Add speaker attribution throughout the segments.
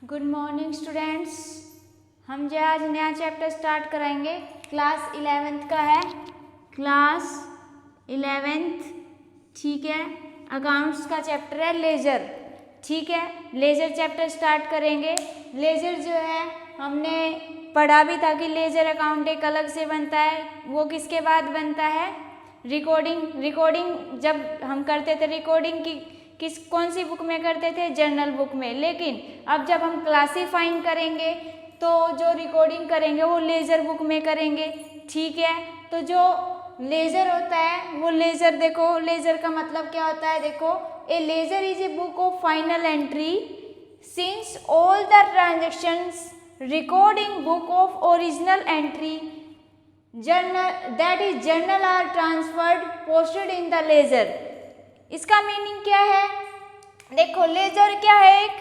Speaker 1: Good morning students. हम जो आज नया चैप्टर स्टार्ट कराएंगे क्लास 11th का है। क्लास 11th, ठीक है। अकाउंट्स का चैप्टर है लेजर, ठीक है। लेजर चैप्टर स्टार्ट करेंगे। लेजर जो है हमने पढ़ा भी था कि लेजर अकाउंट एक अलग से बनता है। वो किसके बाद बनता है? रिकॉर्डिंग जब हम करते थे रिकॉर्डिंग की कौन सी बुक में करते थे? जर्नल बुक में। लेकिन अब जब हम क्लासीफाइंग करेंगे तो जो रिकॉर्डिंग करेंगे वो लेजर बुक में करेंगे, ठीक है। तो जो लेजर होता है वो लेजर, देखो लेजर का मतलब क्या होता है, देखो a ledger is a book of final entry since all the transactions recording book of original entry journal are transferred posted in the ledger। इसका मीनिंग क्या है? देखो लेजर क्या है? एक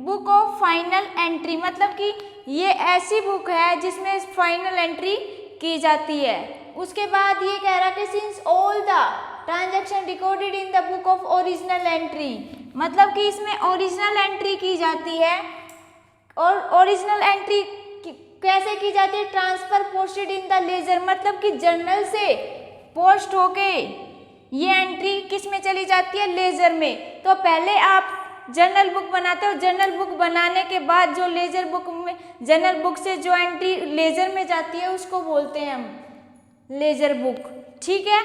Speaker 1: बुक ऑफ फाइनल एंट्री, मतलब कि ये ऐसी बुक है जिसमें फाइनल एंट्री की जाती है। उसके बाद ये कह रहा है कि since all the transaction recorded in the book of original entry, मतलब कि इसमें ओरिजिनल एंट्री की जाती है। और ओरिजिनल एंट्री कैसे की जाती है? Transfer posted in the ledger, मतलब कि जर्नल से पोस्ट होके ये एंट्री किस में चली जाती है? लेजर में। तो पहले आप जर्नल बुक बनाते हो, जर्नल बुक बनाने के बाद जो लेजर बुक में, जर्नल बुक से जो एंट्री लेजर में जाती है उसको बोलते हैं हम लेजर बुक, ठीक है।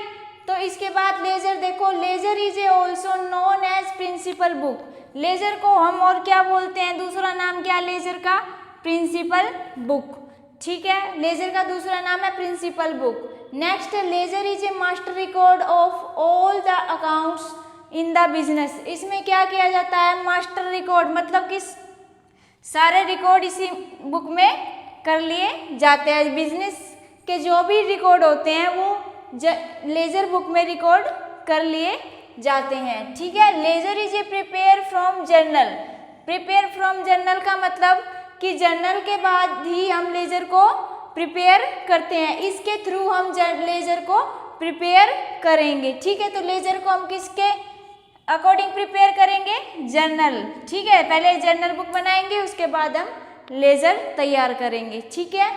Speaker 1: तो इसके बाद लेजर, देखो ledger is a also known as principal book. Ledger को हम और क्या बोलते हैं? दूसरा नाम क्या है लेजर का? प्रिंसिपल बुक, ठीक है। लेजर का दूसरा नाम है principal book. Next, ledger is a master record of all the accounts in the business. इसमें क्या किया जाता है? मास्टर रिकॉर्ड, मतलब कि सारे रिकॉर्ड इसी बुक में कर लिए जाते हैं। बिजनेस के जो भी रिकॉर्ड होते हैं वो लेजर बुक में रिकॉर्ड कर लिए जाते हैं, ठीक है। Ledger is a prepare from journal. Prepare from journal का मतलब कि जर्नल के बाद ही हम लेजर को प्रिपेयर करते हैं। इसके थ्रू हम लेजर को प्रिपेयर करेंगे, ठीक है। तो लेजर को हम किसके अकॉर्डिंग प्रिपेयर करेंगे? जर्नल, ठीक है। पहले जर्नल बुक बनाएंगे, उसके बाद हम लेजर तैयार करेंगे, ठीक है।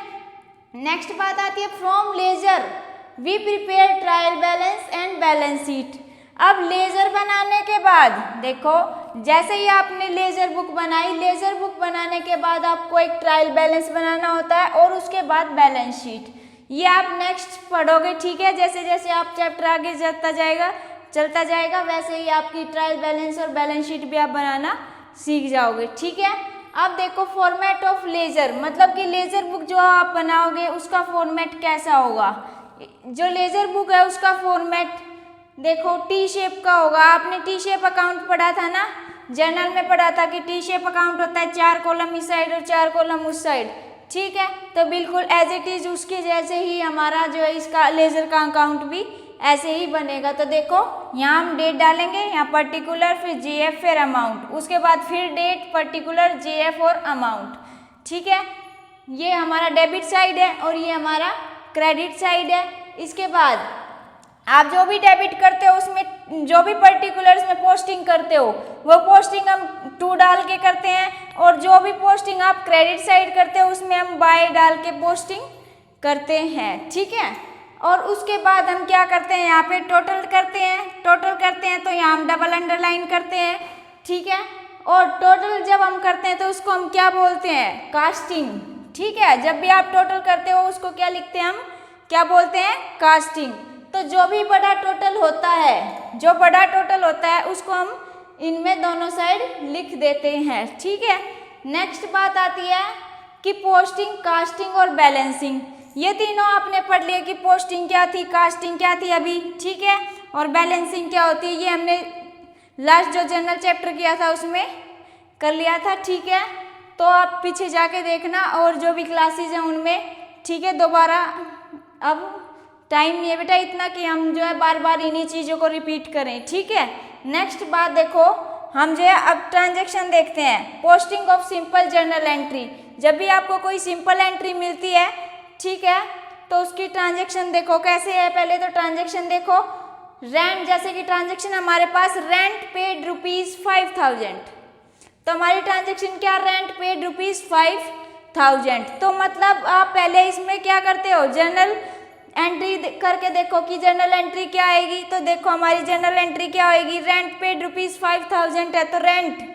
Speaker 1: नेक्स्ट बात आती है from ledger we prepare trial balance and balance sheet. अब लेजर बनाने के बाद देखो, जैसे ही आपने लेजर बुक बनाई, लेजर बुक बनाने के बाद आपको एक ट्रायल बैलेंस बनाना होता है और उसके बाद बैलेंस शीट। ये आप नेक्स्ट पढ़ोगे, ठीक है। जैसे जैसे आप चैप्टर आगे चलता जाएगा वैसे ही आपकी ट्रायल बैलेंस और बैलेंस शीट भी आप बनाना सीख जाओगे, ठीक है। अब देखो फॉर्मेट ऑफ लेजर, मतलब कि लेजर बुक जो आप बनाओगे उसका फॉर्मेट कैसा होगा? जो लेजर बुक है उसका फॉर्मेट देखो टी शेप का होगा। आपने टी शेप अकाउंट पढ़ा था ना, जर्नल में पढ़ा था कि टी शेप अकाउंट होता है, 4 कॉलम इस साइड और 4 कॉलम उस साइड, ठीक है। तो बिल्कुल एज इट इज उसके जैसे ही हमारा जो है इसका लेजर का अकाउंट भी ऐसे ही बनेगा। तो देखो यहाँ हम डेट डालेंगे, यहाँ पर्टिकुलर, फिर जीएफ, फिर अमाउंट, उसके बाद फिर डेट, पर्टिकुलर, जीएफ और अमाउंट, ठीक है। ये हमारा डेबिट साइड है और ये हमारा क्रेडिट साइड है। इसके बाद आप जो भी डेबिट करते हो उसमें जो भी पर्टिकुलर्स में पोस्टिंग करते हो वो पोस्टिंग हम टू डाल के करते हैं, और जो भी पोस्टिंग आप क्रेडिट साइड करते हो उसमें हम बाय डाल के पोस्टिंग करते हैं, ठीक है। और उसके बाद हम क्या करते हैं? यहाँ पे टोटल करते हैं तो यहाँ हम डबल अंडरलाइन करते हैं, ठीक है। और टोटल जब हम करते हैं तो उसको हम क्या बोलते हैं? कास्टिंग, ठीक है। जब भी आप टोटल करते हो उसको क्या लिखते हैं? हम क्या बोलते हैं? कास्टिंग। तो जो भी बड़ा टोटल होता है उसको हम इनमें दोनों साइड लिख देते हैं, ठीक है। नेक्स्ट बात आती है कि पोस्टिंग, कास्टिंग और बैलेंसिंग। ये तीनों आपने पढ़ लिया कि पोस्टिंग क्या थी, कास्टिंग क्या थी अभी, ठीक है, और बैलेंसिंग क्या होती है। ये हमने लास्ट जो जनरल चैप्टर किया था उसमें कर लिया था, ठीक है। तो आप पीछे जाके देखना और जो भी क्लासेज हैं उनमें, ठीक है। दोबारा अब टाइम नहीं है बेटा इतना कि हम जो है बार बार इन्हीं चीज़ों को रिपीट करें, ठीक है। नेक्स्ट बात देखो, हम जो है अब ट्रांजैक्शन देखते हैं। Posting of simple journal entry, जब भी आपको कोई सिंपल एंट्री मिलती है, ठीक है, तो उसकी ट्रांजैक्शन देखो कैसे है। पहले तो ट्रांजैक्शन देखो, रेंट, जैसे कि ट्रांजैक्शन हमारे पास रेंट पेड ₹5000, तो हमारी ट्रांजेक्शन क्या, रेंट पेड ₹5,000। तो मतलब आप पहले इसमें क्या करते हो, जर्नल एंट्री करके देखो कि जर्नल एंट्री क्या आएगी। तो देखो हमारी जर्नल एंट्री क्या होगी, रेंट पेड ₹5,000 है, तो रेंट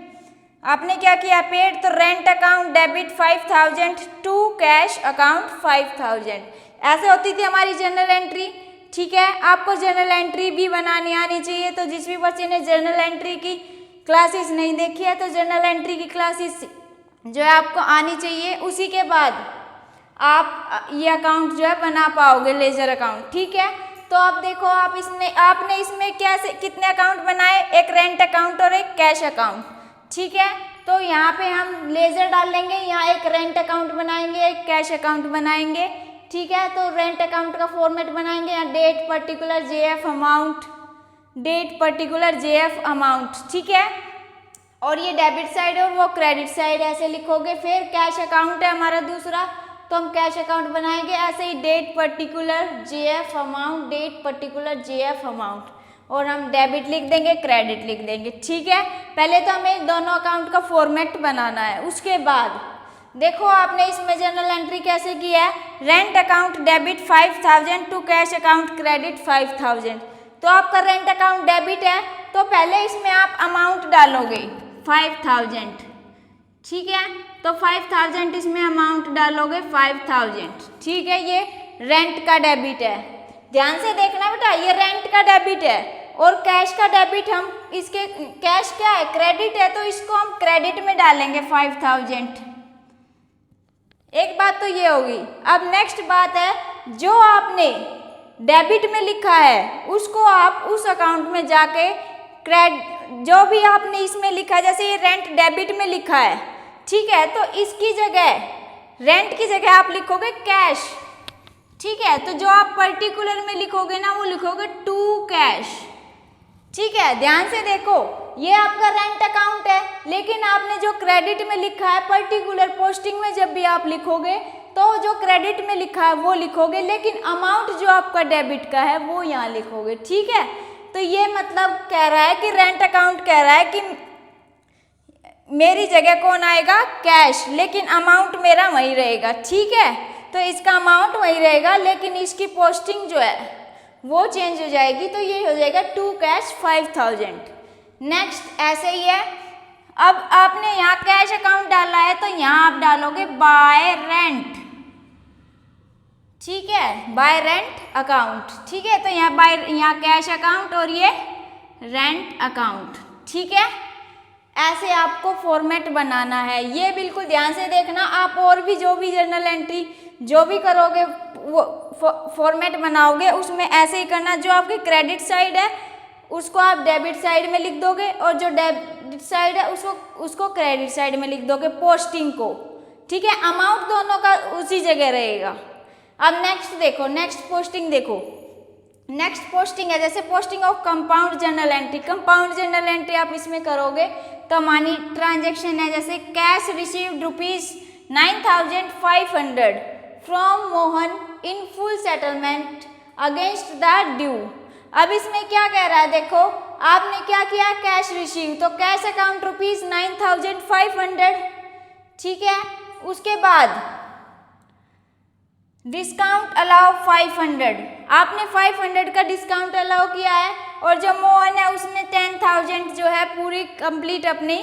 Speaker 1: आपने क्या किया, पेड, तो rent account debit 5,000 to cash account 5,000। ऐसे होती थी हमारी जर्नल एंट्री। ठीक है, आपको जर्नल एंट्री भी बनानी आनी चाहिए। तो जिस भी बच्चे ने जर्नल एंट्री की क्लासेस नहीं देखी है, तो जर्नल एंट्री की क्लासेस जो है आपको आनी चाहिए। उसी के बाद आप ये अकाउंट जो है बना पाओगे, लेजर अकाउंट। ठीक है, तो आप देखो, आपने इसमें कैसे कितने अकाउंट बनाए, एक रेंट अकाउंट और एक कैश अकाउंट। ठीक है, तो यहाँ पे हम लेजर डाल लेंगे, यहाँ एक रेंट अकाउंट बनाएंगे, एक कैश अकाउंट बनाएंगे। ठीक है, तो रेंट अकाउंट का फॉर्मेट बनाएंगे, यहाँ date particular JF amount, date particular JF amount. ठीक है, और ये डेबिट साइड और वो क्रेडिट साइड ऐसे लिखोगे। फिर कैश अकाउंट है हमारा दूसरा, तो हम कैश अकाउंट बनाएंगे ऐसे ही, date particular JF amount, date particular JF amount, और हम डेबिट लिख देंगे, क्रेडिट लिख देंगे। ठीक है, पहले तो हमें दोनों अकाउंट का फॉर्मेट बनाना है। उसके बाद देखो आपने इसमें जर्नल एंट्री कैसे की है, rent account debit 5,000 to cash account credit 5,000। तो आपका रेंट अकाउंट डेबिट है, तो पहले इसमें आप अमाउंट डालोगे 5,000। ठीक है, तो 5,000 इसमें अमाउंट डालोगे 5,000। ठीक है, ये रेंट का डेबिट है, ध्यान से देखना बेटा, ये रेंट का डेबिट है। और कैश का डेबिट, हम इसके कैश क्या है, क्रेडिट है, तो इसको हम क्रेडिट में डालेंगे 5,000। एक बात तो ये होगी। अब नेक्स्ट बात है, जो आपने डेबिट में लिखा है उसको आप उस अकाउंट में जाके जो भी आपने इसमें लिखा है, जैसे ये रेंट डेबिट में लिखा है, ठीक है, तो इसकी जगह, रेंट की जगह आप लिखोगे कैश। ठीक है, तो जो आप पर्टिकुलर में लिखोगे ना, वो लिखोगे टू कैश। ठीक है, ध्यान से देखो, ये आपका रेंट अकाउंट है, लेकिन आपने जो क्रेडिट में लिखा है पर्टिकुलर, पोस्टिंग में जब भी आप लिखोगे तो जो क्रेडिट में लिखा है वो लिखोगे, लेकिन अमाउंट जो आपका डेबिट का है वो यहाँ लिखोगे। ठीक है, तो ये मतलब कह रहा है कि रेंट अकाउंट कह रहा है कि मेरी जगह कौन आएगा, कैश, लेकिन अमाउंट मेरा वही रहेगा। ठीक है, तो इसका अमाउंट वही रहेगा, लेकिन इसकी पोस्टिंग जो है वो चेंज हो जाएगी, तो ये हो जाएगा टू कैश 5,000। नेक्स्ट ऐसे ही है, अब आपने यहाँ कैश अकाउंट डाला है, तो यहाँ आप डालोगे बाय रेंट। ठीक है, बाय रेंट अकाउंट। ठीक है, तो यहाँ कैश अकाउंट और ये रेंट अकाउंट। ठीक है, ऐसे आपको फॉर्मेट बनाना है, ये बिल्कुल ध्यान से देखना। आप और भी जो भी जर्नल एंट्री जो भी करोगे, वो फॉर्मेट बनाओगे, उसमें ऐसे ही करना। जो आपकी क्रेडिट साइड है उसको आप डेबिट साइड में लिख दोगे, और जो डेबिट साइड है उसको क्रेडिट साइड में लिख दोगे, पोस्टिंग को। ठीक है, अमाउंट दोनों का उसी जगह रहेगा। अब नेक्स्ट देखो, नेक्स्ट पोस्टिंग देखो, नेक्स्ट पोस्टिंग है जैसे posting of compound journal entry. Compound journal entry आप इसमें करोगे तो हमारी ट्रांजेक्शन है जैसे cash received ₹9,500 from Mohan in full settlement against the due. अब इसमें क्या कह रहा है, देखो आपने क्या किया, कैश रिसीव, तो कैश अकाउंट ₹9,500। ठीक है, उसके बाद डिस्काउंट अलाउ 500, आपने 500 का डिस्काउंट अलाउ किया है, और जो मोहन है उसने 10,000 जो है पूरी कंप्लीट अपनी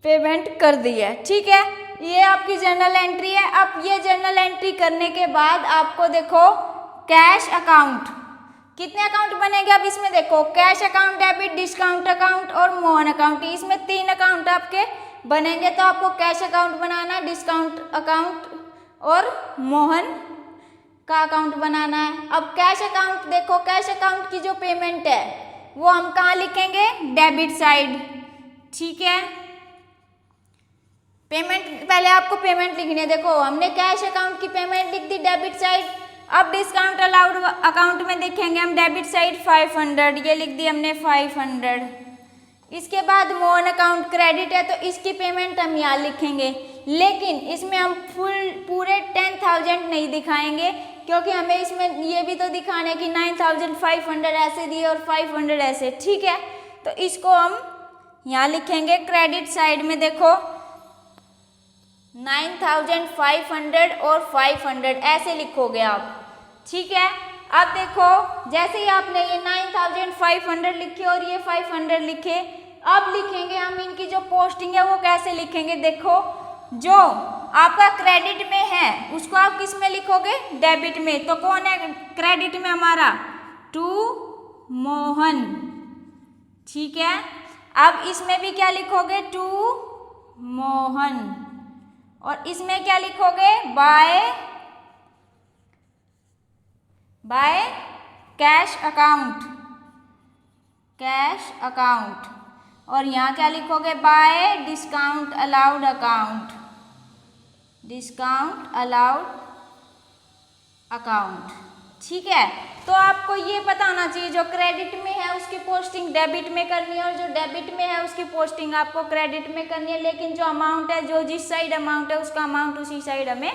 Speaker 1: पेमेंट कर दी है। ठीक है, ये आपकी जर्नल एंट्री है। अब ये जर्नल एंट्री करने के बाद आपको देखो कैश अकाउंट, कितने अकाउंट बनेंगे। अब इसमें देखो cash account, debit, discount account और मोहन अकाउंट, इसमें 3 अकाउंट आपके बनेंगे। तो आपको कैश अकाउंट बनाना, डिस्काउंट अकाउंट और मोहन का अकाउंट बनाना है। अब कैश अकाउंट देखो, कैश अकाउंट की जो पेमेंट है वो हम कहाँ लिखेंगे, डेबिट साइड। ठीक है, पेमेंट, पहले आपको पेमेंट लिखनी है। देखो हमने कैश अकाउंट की पेमेंट लिख दी डेबिट साइड। अब डिस्काउंट अलाउड अकाउंट में देखेंगे हम डेबिट साइड 500, ये लिख दी हमने 500। इसके बाद मोहन अकाउंट क्रेडिट है, तो इसकी पेमेंट हम यहाँ लिखेंगे, लेकिन इसमें हम पूरे 10,000 नहीं दिखाएंगे, क्योंकि हमें इसमें ये भी तो दिखाना है कि 9,500 ऐसे दिए और 500 ऐसे। ठीक है, तो इसको हम यहाँ लिखेंगे क्रेडिट साइड में देखो 9,500 और 500 ऐसे लिखोगे आप, ठीक है। अब देखो जैसे ही आपने ये 9,500 लिखे और ये 500 लिखे, अब लिखेंगे हम इनकी जो पोस्टिंग है वो कैसे लिखेंगे। देखो जो आपका क्रेडिट में है उसको आप किस में लिखोगे, डेबिट में। तो कौन है क्रेडिट में हमारा, टू मोहन, ठीक है। अब इसमें भी क्या लिखोगे, टू मोहन, और इसमें क्या लिखोगे, by cash account, cash account, और यहाँ क्या लिखोगे, bye discount allowed account, discount allowed account, ठीक है। तो आपको ये पता होना चाहिए जो क्रेडिट में है उसकी पोस्टिंग डेबिट में करनी है और जो डेबिट में है उसकी पोस्टिंग आपको क्रेडिट में करनी है, लेकिन जो अमाउंट है, जो जिस साइड अमाउंट है उसका अमाउंट उसी साइड हमें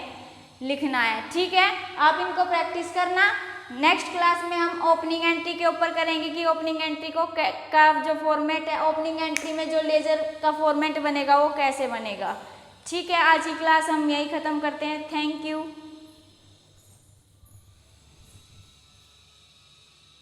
Speaker 1: लिखना है, ठीक है। आप इनको प्रैक्टिस करना। नेक्स्ट क्लास में हम ओपनिंग एंट्री के ऊपर करेंगे कि ओपनिंग एंट्री का जो फॉर्मेट है, ओपनिंग एंट्री में जो लेजर का फॉर्मेट बनेगा वो कैसे बनेगा, ठीक है। आज की क्लास हम यही ख़त्म करते हैं। Thank you.